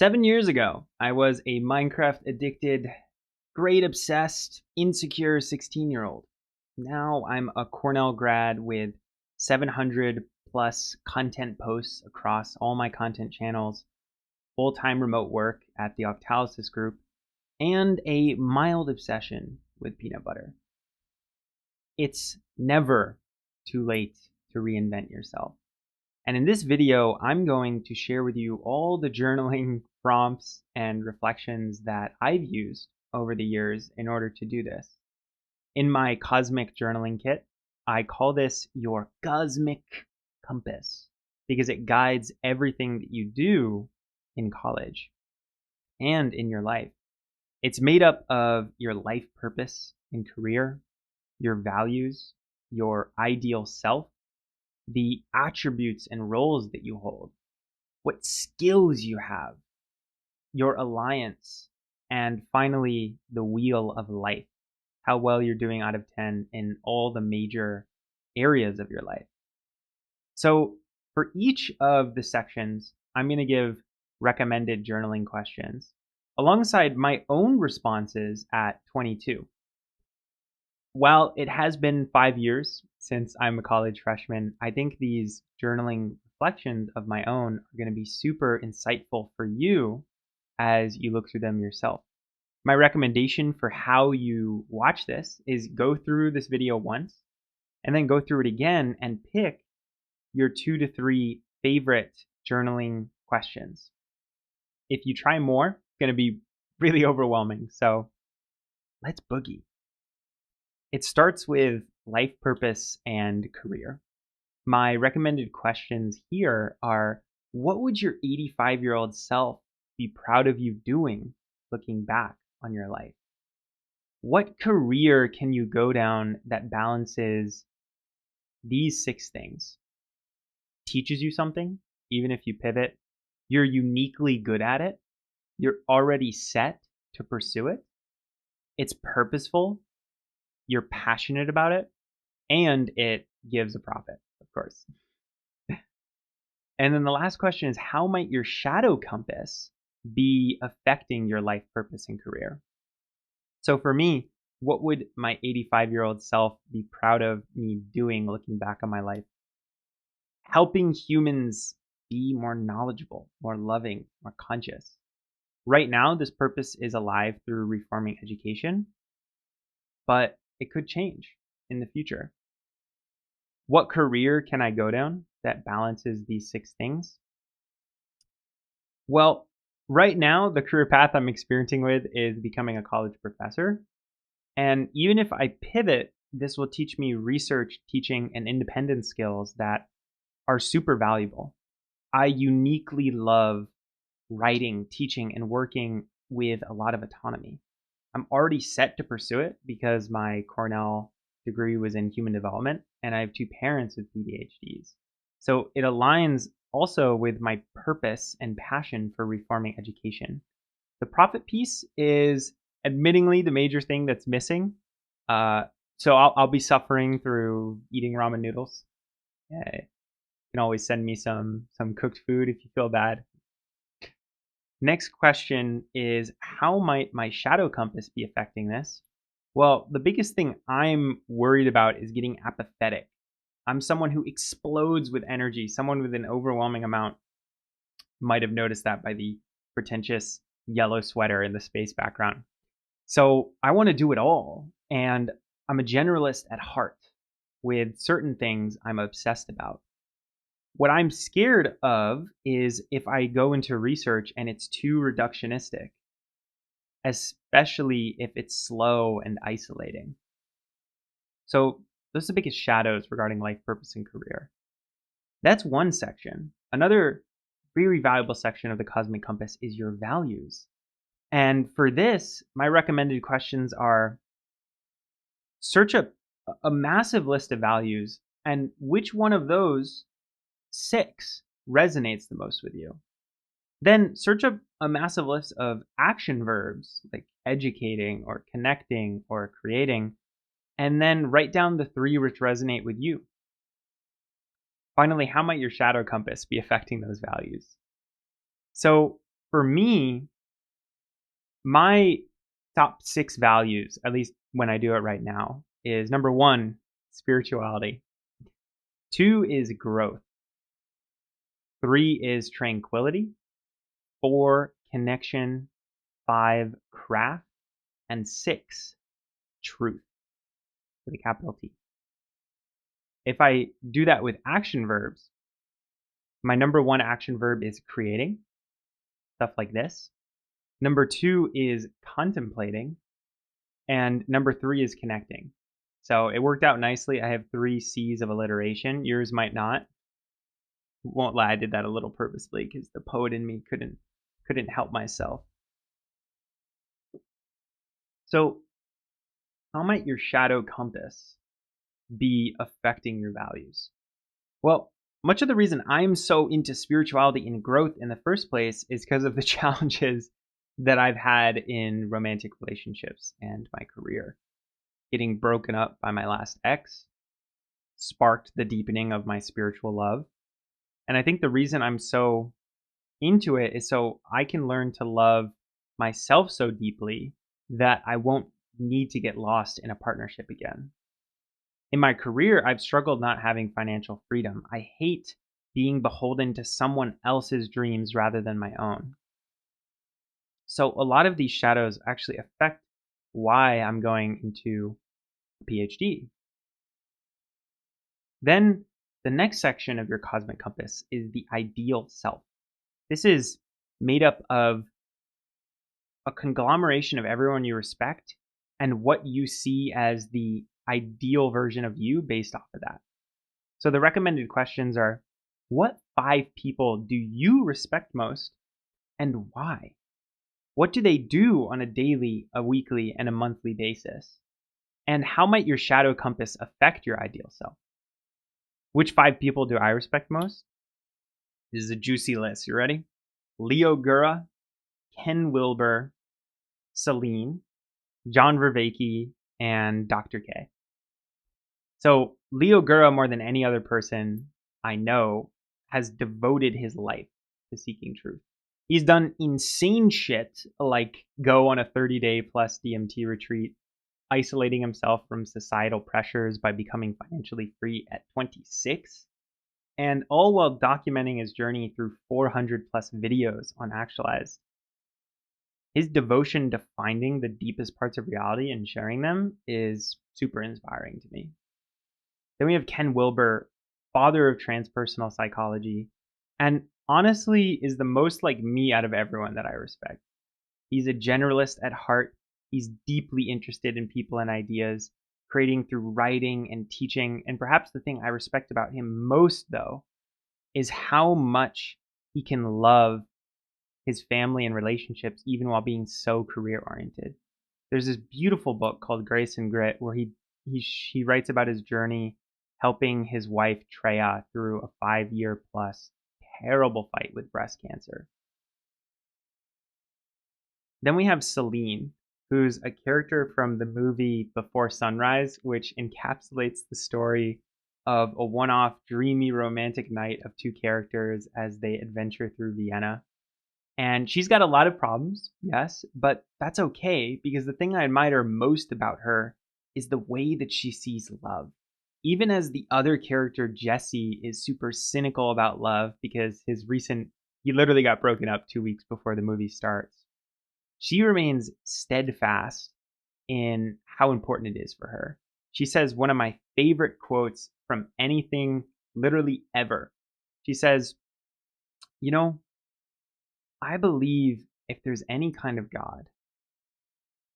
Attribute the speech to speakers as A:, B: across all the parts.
A: 7 years ago, I was a Minecraft addicted, grade obsessed, insecure 16-year-old. Now I'm a Cornell grad with 700 plus content posts across all my content channels, full time remote work at the Octalysis Group, and a mild obsession with peanut butter. It's never too late to reinvent yourself. And in this video, I'm going to share with you all the journaling prompts and reflections that I've used over the years in order to do this. In my cosmic journaling kit, I call this your cosmic compass because it guides everything that you do in college and in your life. It's made up of your life purpose and career, your values, your ideal self, the attributes and roles that you hold, what skills you have, your alliance, and finally, the wheel of life, how well you're doing out of 10 in all the major areas of your life. So for each of the sections, I'm going to give recommended journaling questions alongside my own responses at 22. While it has been 5 years since I'm a college freshman, I think these journaling reflections of my own are going to be super insightful for you as you look through them yourself. My recommendation for how you watch this is go through this video once and then go through it again and pick your 2 to 3 favorite journaling questions. If you try more, it's going to be really overwhelming. So let's boogie. It starts with life purpose and career. My recommended questions here are, what would your 85-year-old self be proud of you doing looking back on your life? What career can you go down that balances these 6 things? Teaches you something, even if you pivot. You're uniquely good at it. You're already set to pursue it. It's purposeful. You're passionate about it, and it gives a profit, of course. And then the last question is, how might your shadow compass be affecting your life purpose and career? So for me, what would my 85-year-old self be proud of me doing looking back on my life? Helping humans be more knowledgeable, more loving, more conscious. Right now, this purpose is alive through reforming education, but it could change in the future. What career can I go down that balances these 6 things? Well, right now, the career path I'm experiencing with is becoming a college professor. And even if I pivot, this will teach me research, teaching, and independent skills that are super valuable. I uniquely love writing, teaching, and working with a lot of autonomy. I'm already set to pursue it because my Cornell degree was in human development, and I have 2 parents with PhDs. So it aligns also with my purpose and passion for reforming education. The profit piece is admittingly the major thing that's missing. So I'll be suffering through eating ramen noodles. Yeah, you can always send me some cooked food if you feel bad. Next question is, how might my shadow compass be affecting this? Well, the biggest thing I'm worried about is getting apathetic. I'm someone who explodes with energy. Someone with an overwhelming amount might have noticed that by the pretentious yellow sweater in the space background. So I want to do it all. And I'm a generalist at heart. With certain things I'm obsessed about. What I'm scared of is if I go into research and it's too reductionistic, especially if it's slow and isolating. So those are the biggest shadows regarding life purpose and career. That's one section. Another very valuable section of the Cosmic Compass is your values. And for this, my recommended questions are, search a massive list of values and which one of those 6 resonates the most with you. Then search up a massive list of action verbs like educating or connecting or creating, and then write down the 3 which resonate with you. Finally, how might your shadow compass be affecting those values? So For me, my top 6 values, at least when I do it right now, is number 1, spirituality. 2 is growth. 3 is tranquility. 4, connection. 5, craft. And 6, truth, with a capital T. If I do that with action verbs, my number 1 action verb is creating, stuff like this. Number 2 is contemplating. And number 3 is connecting. So it worked out nicely. I have 3 C's of alliteration. Yours might not. Won't lie, I did that a little purposely because the poet in me couldn't help myself. So how might your shadow compass be affecting your values? Well, much of the reason I'm so into spirituality and growth in the first place is because of the challenges that I've had in romantic relationships and my career. Getting broken up by my last ex sparked the deepening of my spiritual love. And I think the reason I'm so into it is so I can learn to love myself so deeply that I won't need to get lost in a partnership again. In my career, I've struggled not having financial freedom. I hate being beholden to someone else's dreams rather than my own. So a lot of these shadows actually affect why I'm going into a PhD. Then the next section of your cosmic compass is the ideal self. This is made up of a conglomeration of everyone you respect and what you see as the ideal version of you based off of that. So the recommended questions are, what 5 people do you respect most and why? What do they do on a daily, a weekly, and a monthly basis? And how might your shadow compass affect your ideal self? Which 5 people do I respect most? This is a juicy list. You ready? Leo Gura, Ken Wilber, Celine, John Vervaeke, and Dr. K. So Leo Gura, more than any other person I know, has devoted his life to seeking truth. He's done insane shit like go on a 30-day plus DMT retreat, isolating himself from societal pressures by becoming financially free at 26, and all while documenting his journey through 400 plus videos on Actualized. His devotion to finding the deepest parts of reality and sharing them is super inspiring to me. Then we have Ken Wilber, father of transpersonal psychology, and honestly is the most like me out of everyone that I respect. He's a generalist at heart. He's deeply interested in people and ideas, creating through writing and teaching. And perhaps the thing I respect about him most, though, is how much he can love his family and relationships even while being so career-oriented. There's this beautiful book called Grace and Grit where he writes about his journey helping his wife Treya through a 5-year plus terrible fight with breast cancer. Then we have Celine, who's a character from the movie Before Sunrise, which encapsulates the story of a one-off dreamy romantic night of 2 characters as they adventure through Vienna. And she's got a lot of problems, yes, but that's okay because the thing I admire most about her is the way that she sees love. Even as the other character, Jesse, is super cynical about love because he literally got broken up 2 weeks before the movie starts. She remains steadfast in how important it is for her. She says one of my favorite quotes from anything literally ever. She says, I believe if there's any kind of God,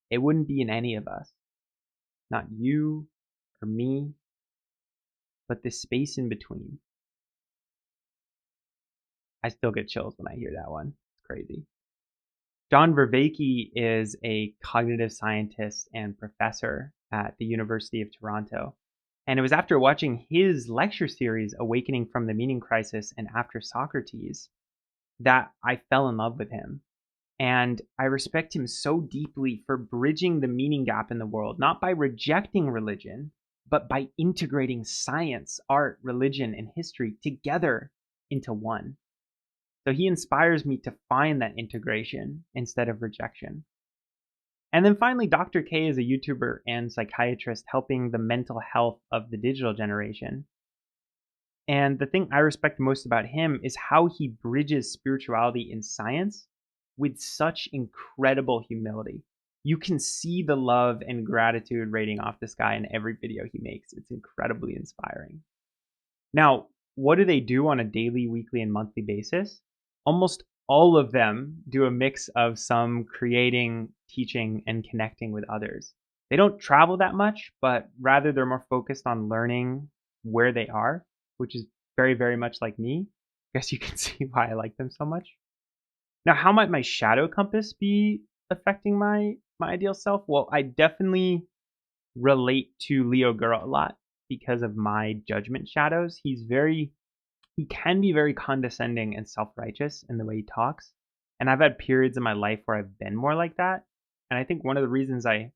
A: it wouldn't be in any of us. Not you or me, but the space in between. I still get chills when I hear that one. It's crazy. John Vervaeke is a cognitive scientist and professor at the University of Toronto. And it was after watching his lecture series, Awakening from the Meaning Crisis and After Socrates, that I fell in love with him. And I respect him so deeply for bridging the meaning gap in the world, not by rejecting religion, but by integrating science, art, religion, and history together into one. So he inspires me to find that integration instead of rejection. And then finally, Dr. K is a YouTuber and psychiatrist helping the mental health of the digital generation. And the thing I respect most about him is how he bridges spirituality and science with such incredible humility. You can see the love and gratitude radiating off this guy in every video he makes. It's incredibly inspiring. Now, what do they do on a daily, weekly, and monthly basis? Almost all of them do a mix of some creating, teaching, and connecting with others. They don't travel that much, but rather they're more focused on learning where they are, which is very, very much like me. I guess you can see why I like them so much. Now, how might my shadow compass be affecting my ideal self? Well, I definitely relate to Leo Girl a lot because of my judgment shadows. He can be very condescending and self-righteous in the way he talks. And I've had periods in my life where I've been more like that. And I think one of the reasons I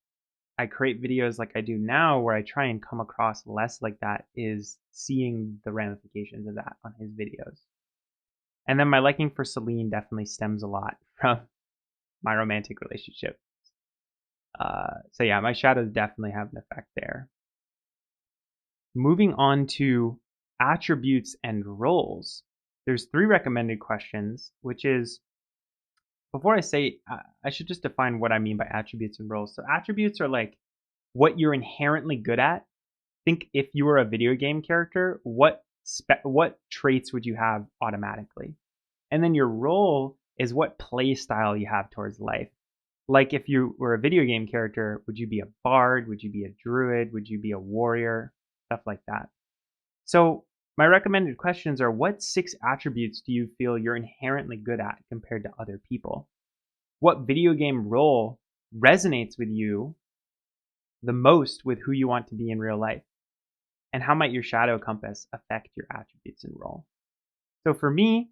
A: create videos like I do now, where I try and come across less like that, is seeing the ramifications of that on his videos. And then my liking for Celine definitely stems a lot from my romantic relationship. So yeah, my shadows definitely have an effect there. Moving on to attributes and roles, there's 3 recommended questions, which is, before I say, I should just define what I mean by attributes and roles. So attributes are like what you're inherently good at. Think if you were a video game character, what traits would you have automatically? And then your role is what play style you have towards life. Like if you were a video game character, would you be a bard? Would you be a druid? Would you be a warrior? Stuff like that. So my recommended questions are, what 6 attributes do you feel you're inherently good at compared to other people? What video game role resonates with you the most with who you want to be in real life? And how might your shadow compass affect your attributes and role? So for me,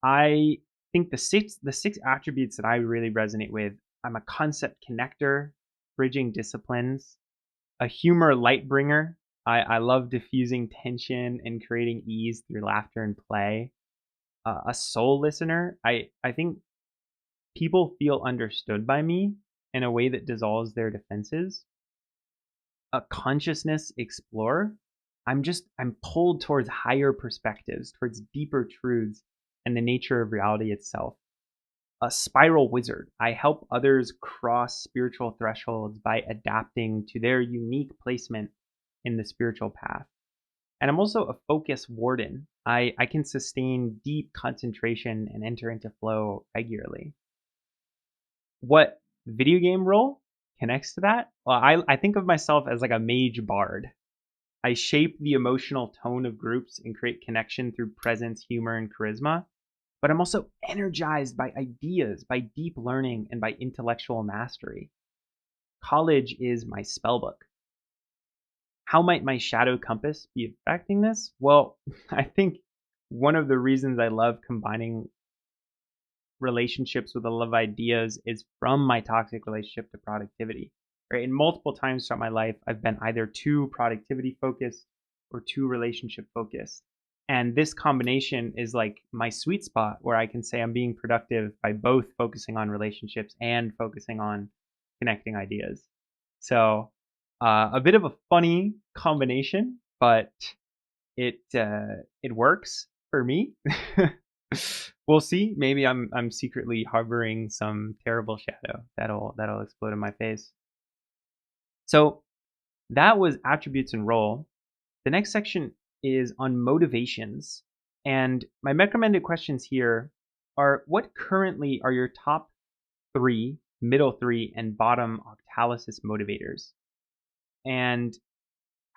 A: I think the six attributes that I really resonate with: I'm a concept connector, bridging disciplines, a humor light bringer. I love diffusing tension and creating ease through laughter and play. A soul listener. I think people feel understood by me in a way that dissolves their defenses. A consciousness explorer. I'm pulled towards higher perspectives, towards deeper truths and the nature of reality itself. A spiral wizard. I help others cross spiritual thresholds by adapting to their unique placement in the spiritual path. And I'm also a focus warden. I can sustain deep concentration and enter into flow regularly. What video game role connects to that? Well, I think of myself as like a mage bard. I shape the emotional tone of groups and create connection through presence, humor, and charisma. But I'm also energized by ideas, by deep learning, and by intellectual mastery. College is my spellbook. How might my shadow compass be affecting this? Well, I think one of the reasons I love combining relationships with a love of ideas is from my toxic relationship to productivity. Right? And multiple times throughout my life, I've been either too productivity focused or too relationship focused. And this combination is like my sweet spot where I can say I'm being productive by both focusing on relationships and focusing on connecting ideas. So a bit of a funny combination, but it works for me. We'll see. Maybe I'm secretly harboring some terrible shadow that'll explode in my face. So that was attributes and role. The next section is on motivations. And my recommended questions here are: what currently are your top 3, middle 3, and bottom octalysis motivators? And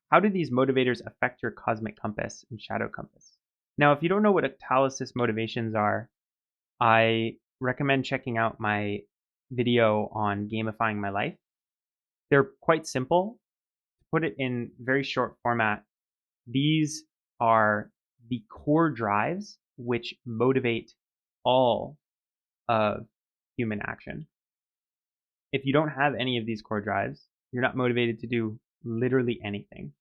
A: how do these motivators affect your cosmic compass and shadow compass? Now, if you don't know what octalysis motivations are, I recommend checking out my video on gamifying my life. They're quite simple. To put it in very short format, these are the core drives which motivate all of human action. If you don't have any of these core drives, you're not motivated to do literally anything.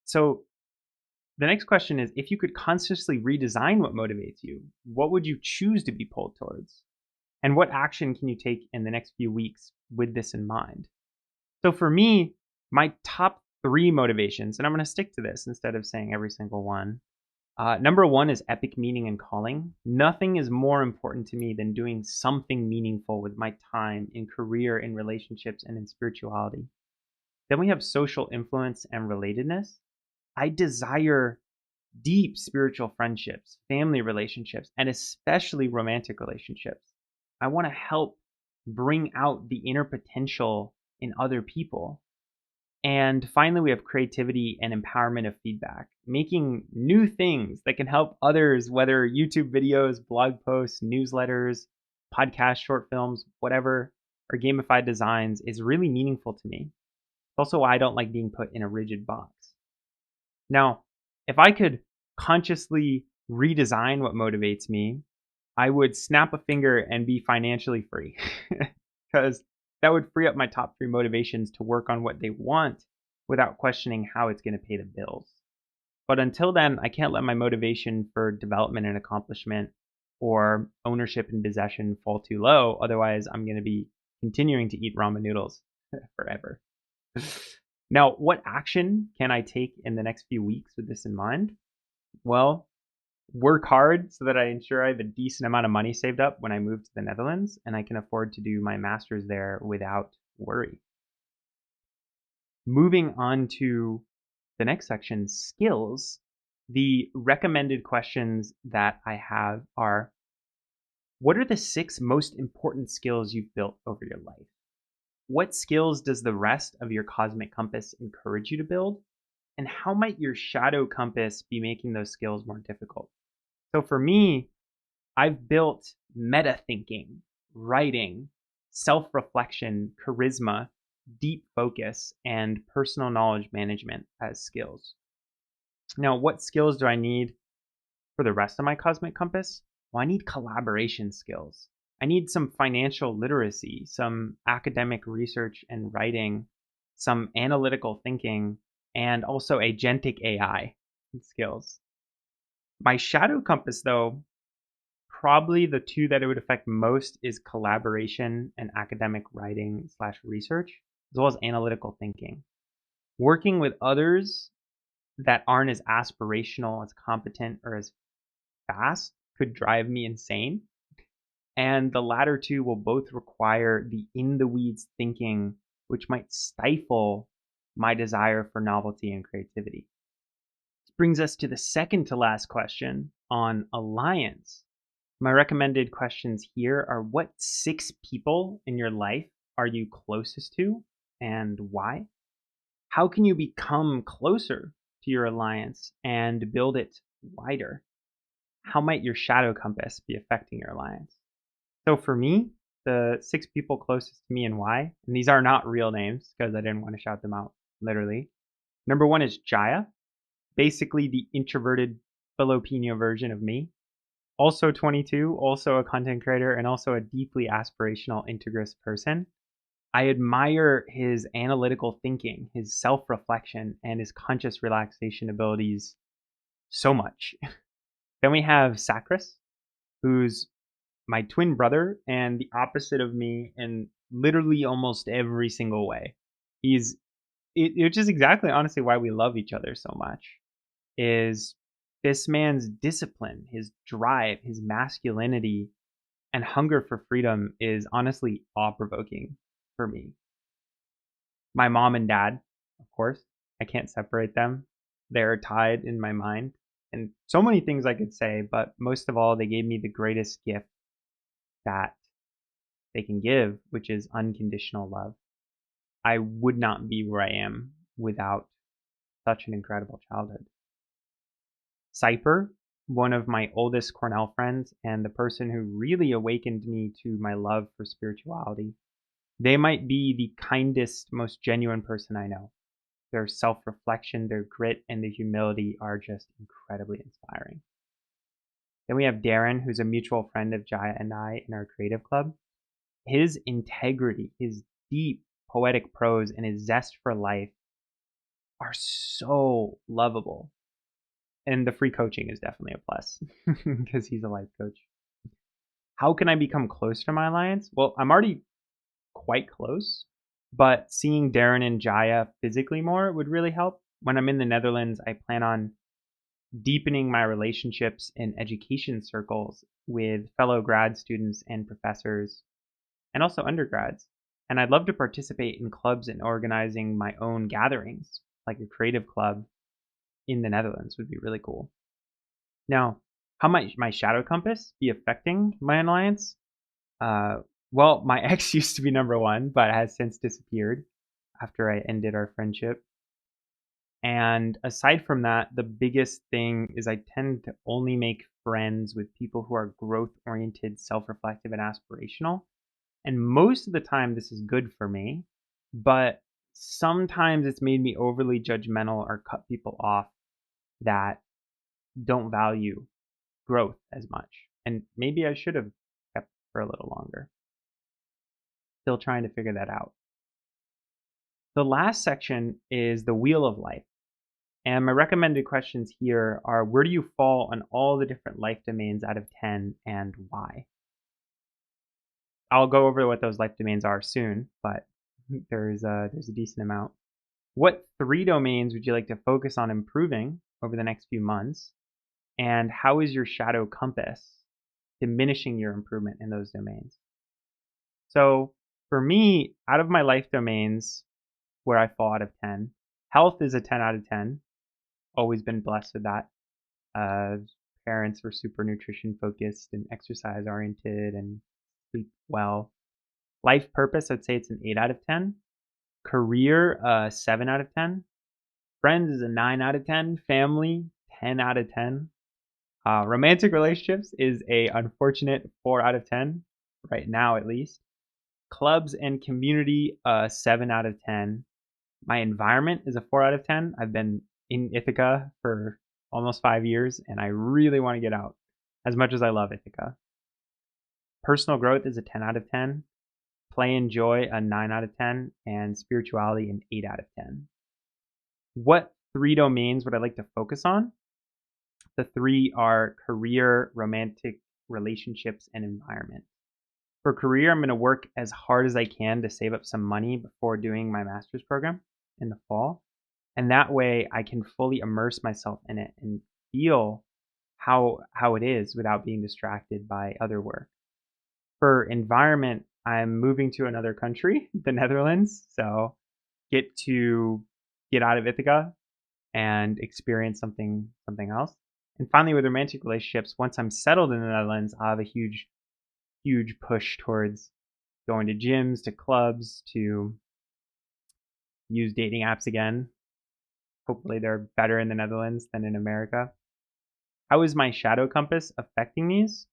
A: So The next question is, if you could consciously redesign what motivates you, what would you choose to be pulled towards? And what action can you take in the next few weeks with this in mind? So for me, my top three motivations, and I'm going to stick to this instead of saying every single one. Number one is epic meaning and calling. Nothing is more important to me than doing something meaningful with my time in career, in relationships, and in spirituality. Then we have social influence and relatedness. I desire deep spiritual friendships, family relationships, and especially romantic relationships. I want to help bring out the inner potential in other people. And finally, we have creativity and empowerment of feedback, making new things that can help others, whether YouTube videos, blog posts, newsletters, podcasts, short films, whatever, or gamified designs is really meaningful to me. It's also why I don't like being put in a rigid box. Now, if I could consciously redesign what motivates me, I would snap a finger and be financially free because that would free up my top three motivations to work on what they want without questioning how it's going to pay the bills. But until then, I can't let my motivation for development and accomplishment or ownership and possession fall too low. Otherwise, I'm going to be continuing to eat ramen noodles forever. Now, what action can I take in the next few weeks with this in mind? Well, work hard so that I ensure I have a decent amount of money saved up when I move to the Netherlands and I can afford to do my master's there without worry. Moving on to the next section, skills. The recommended questions that I have are, what are the 6 most important skills you've built over your life? What skills does the rest of your cosmic compass encourage you to build? And how might your shadow compass be making those skills more difficult? So for me, I've built meta thinking, writing, self-reflection, charisma, deep focus, and personal knowledge management as skills. Now, what skills do I need for the rest of my cosmic compass? Well, I need collaboration skills. I need some financial literacy, some academic research and writing, some analytical thinking, and also agentic AI skills. My shadow compass, though, probably the two that it would affect most is collaboration and academic writing slash research, as well as analytical thinking. Working with others that aren't as aspirational, as competent, or as fast could drive me insane. And the latter two will both require the in the weeds thinking, which might stifle my desire for novelty and creativity. This brings us to the second to last question on alliance. My recommended questions here are, what 6 people in your life are you closest to and why? How can you become closer to your alliance and build it wider? How might your shadow compass be affecting your alliance? So for me, the 6 people closest to me and why, and these are not real names because I didn't want to shout them out literally. Number 1 is Jaya, basically the introverted Filipino version of me. Also 22, also a content creator, and also a deeply aspirational integrist person. I admire his analytical thinking, his self-reflection, and his conscious relaxation abilities so much. Then we have Sakris, who's my twin brother and the opposite of me in literally almost every single way. Which is exactly honestly why we love each other so much, is this man's discipline, his drive, his masculinity, and hunger for freedom is honestly awe-provoking for me. My mom and dad, of course, I can't separate them. They're tied in my mind. And so many things I could say, but most of all, they gave me the greatest gift that they can give, which is unconditional love. I would not be where I am without such an incredible childhood. Cypher, one of my oldest Cornell friends and the person who really awakened me to my love for spirituality. They might be the kindest, most genuine person I know. Their self-reflection, their grit, and their humility are just incredibly inspiring. Then we have Darren, who's a mutual friend of Jaya and I in our creative club. His integrity, his deep poetic prose, and his zest for life are so lovable. And the free coaching is definitely a plus because he's a life coach. How can I become closer to my alliance? Well, I'm already quite close, but seeing Darren and Jaya physically more would really help. When I'm in the Netherlands, I plan on deepening my relationships in education circles with fellow grad students and professors, and also undergrads. And I'd love to participate in clubs and organizing my own gatherings, like a creative club in the Netherlands would be really cool. Now, how might my shadow compass be affecting my alliance? Well, my ex used to be number one, but has since disappeared after I ended our friendship. And aside from that, the biggest thing is I tend to only make friends with people who are growth oriented, self reflective, and aspirational. And most of the time, this is good for me, but sometimes it's made me overly judgmental or cut people off that don't value growth as much. And maybe I should have kept for a little longer. Still trying to figure that out. The last section is the wheel of life. And my recommended questions here are, where do you fall on all the different life domains out of 10 and why? I'll go over what those life domains are soon, but there's a decent amount. What 3 domains would you like to focus on improving over the next few months? And how is your shadow compass diminishing your improvement in those domains? So for me, out of my life domains where I fall out of 10, health is a 10 out of 10. Always been blessed with that. Parents were super nutrition focused and exercise oriented and sleep well. Life purpose, I'd say it's an 8 out of 10. Career, 7 out of 10. Friends is a 9 out of 10. Family, 10 out of 10. Romantic relationships is a unfortunate 4 out of 10, right now at least. Clubs and community, 7 out of 10. My environment is a 4 out of 10. I've been in Ithaca for almost 5 years, and I really want to get out as much as I love Ithaca. Personal growth is a 10 out of 10. Play and joy, a 9 out of 10. And spirituality, an 8 out of 10. What 3 domains would I like to focus on? The 3 are career, romantic relationships, and environment. For career, I'm going to work as hard as I can to save up some money before doing my master's program in the fall. And that way I can fully immerse myself in it and feel how it is without being distracted by other work. For environment, I'm moving to another country, the Netherlands, so get out of Ithaca and experience something else. And finally, with romantic relationships, once I'm settled in the Netherlands, I'll have a huge push towards going to gyms, to clubs, to use dating apps again. Hopefully they're better in the Netherlands than in America. How is my shadow compass affecting these?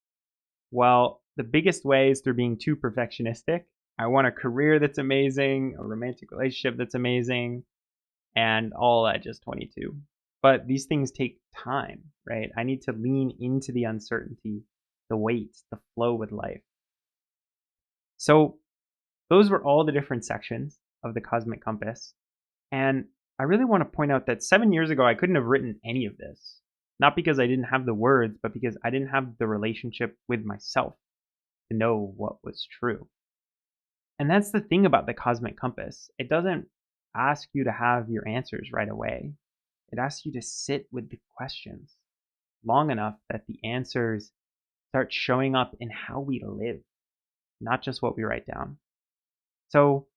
A: Well, the biggest way is through being too perfectionistic. I want a career that's amazing, a romantic relationship that's amazing, and all at just 22. But these things take time, right? I need to lean into the uncertainty, the weight, the flow with life. So those were all the different sections of the cosmic compass. And I really want to point out that 7 years ago, I couldn't have written any of this. Not because I didn't have the words, but because I didn't have the relationship with myself to know what was true. And that's the thing about the cosmic compass. It doesn't ask you to have your answers right away. It asks you to sit with the questions long enough that the answers start showing up in how we live, not just what we write down. So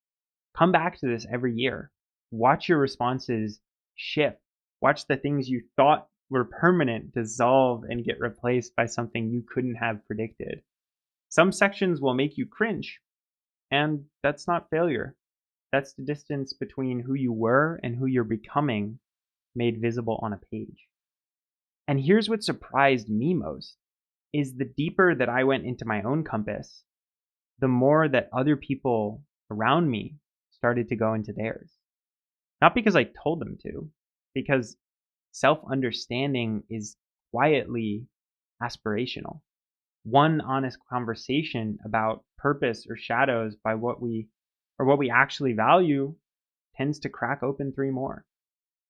A: come back to this every year. Watch your responses shift. Watch the things you thought were permanent dissolve and get replaced by something you couldn't have predicted. Some sections will make you cringe, and that's not failure. That's the distance between who you were and who you're becoming made visible on a page. And here's what surprised me most is the deeper that I went into my own compass, the more that other people around me started to go into theirs. Not because I told them to, because self-understanding is quietly aspirational. One honest conversation about purpose or shadows by what we actually value tends to crack open 3 more.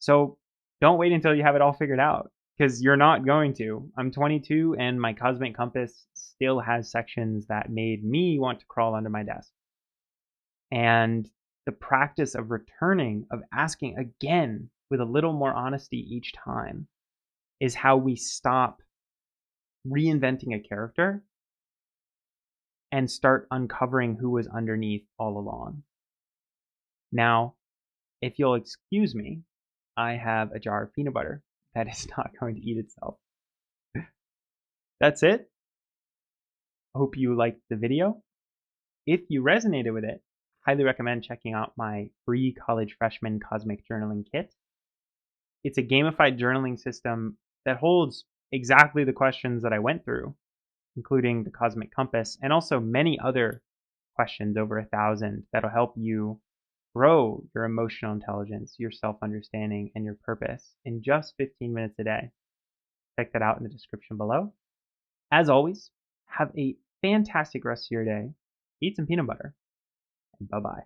A: So don't wait until you have it all figured out. because you're not going to. I'm 22 and my cosmic compass still has sections that made me want to crawl under my desk. And the practice of returning, of asking again with a little more honesty each time, is how we stop reinventing a character and start uncovering who was underneath all along. Now, if you'll excuse me, I have a jar of peanut butter that is not going to eat itself. That's it. Hope you liked the video. If you resonated with it, highly recommend checking out my free college freshman cosmic journaling kit. It's a gamified journaling system that holds exactly the questions that I went through, including the cosmic compass, and also many other questions, over 1,000, that'll help you grow your emotional intelligence, your self-understanding, and your purpose in just 15 minutes a day. Check that out in the description below. As always, have a fantastic rest of your day. Eat some peanut butter, and bye-bye.